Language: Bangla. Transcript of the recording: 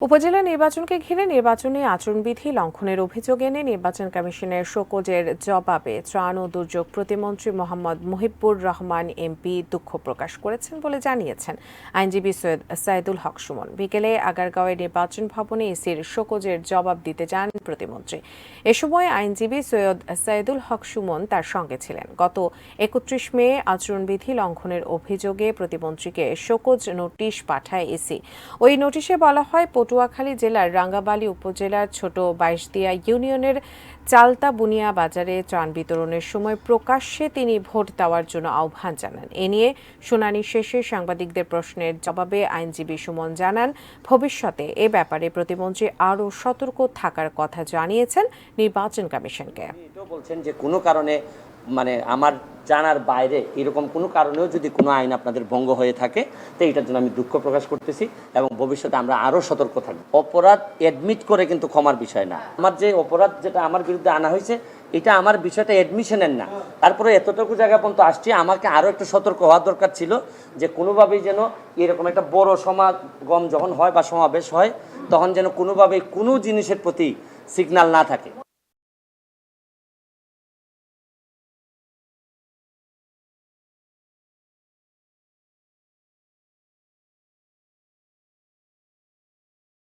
উপজেলা নির্বাচনকে ঘিরে নির্বাচনী আচরণবিধি লঙ্ঘনের অভিযোগ এনে নির্বাচন কমিশনের শোকজের জবাবে ত্রাণ ও দুর্যোগ প্রতিমন্ত্রী মোহাম্মদ মুহিবুর রহমান এমপি দুঃখ প্রকাশ করেছেন বলে জানিয়েছেন আইনজীবী সৈয়দ সাইদুল হক সুমন। বিকেলে আগারগাঁওয়ের নির্বাচন ভবনে ইসির শোকজের জবাব দিতে যান প্রতিমন্ত্রী। এ সময় আইনজীবী সৈয়দ সাইদুল হক সুমন তার সঙ্গে ছিলেন। গত ৩১ মে আচরণবিধি লঙ্ঘনের অভিযোগে প্রতিমন্ত্রীকে শোকজ নোটিশ পাঠায় ইসি। ওই নোটিশে বলা হয়, পটুয়াখালী জেলার রাঙ্গাবালী উপজেলার ছোট বাইশদিয়া ইউনিয়নের চালতা বুনিয়া বাজারে ত্রাণ বিতরণের সময় প্রকাশ্যে তিনি ভোট দেওয়ার জন্য আহ্বান জানান। এ নিয়ে শুনানি শেষে সাংবাদিকদের প্রশ্নের জবাবে আইনজীবী সুমন জানান, ভবিষ্যতে এ ব্যাপারে প্রতিমন্ত্রী আরও সতর্ক থাকার কথা জানিয়েছেন নির্বাচন কমিশনকে। বলছেন যে কোনো কারণে আমার জানার বাইরে এরকম কোনো কারণেও যদি কোনো আইন আপনাদের ভঙ্গ হয়ে থাকে তো এটার জন্য আমি দুঃখ প্রকাশ করতেছি এবং ভবিষ্যতে আমরা আরও সতর্ক থাকব। অপরাধ অ্যাডমিট করে কিন্তু ক্ষমার বিষয় না। আমার যে অপরাধ যেটা আমার বিরুদ্ধে আনা হয়েছে এটা আমার বিষয়টা অ্যাডমিশনের না। তারপরে এতটুকু জায়গা পর্যন্ত আসছি, আমাকে আরও একটু সতর্ক হওয়ার দরকার ছিল যে কোনোভাবেই যেন এরকম একটা বড় সমাগম যখন হয় বা সমাবেশ হয় তখন যেন কোনোভাবেই কোনো জিনিসের প্রতি সিগন্যাল না থাকে।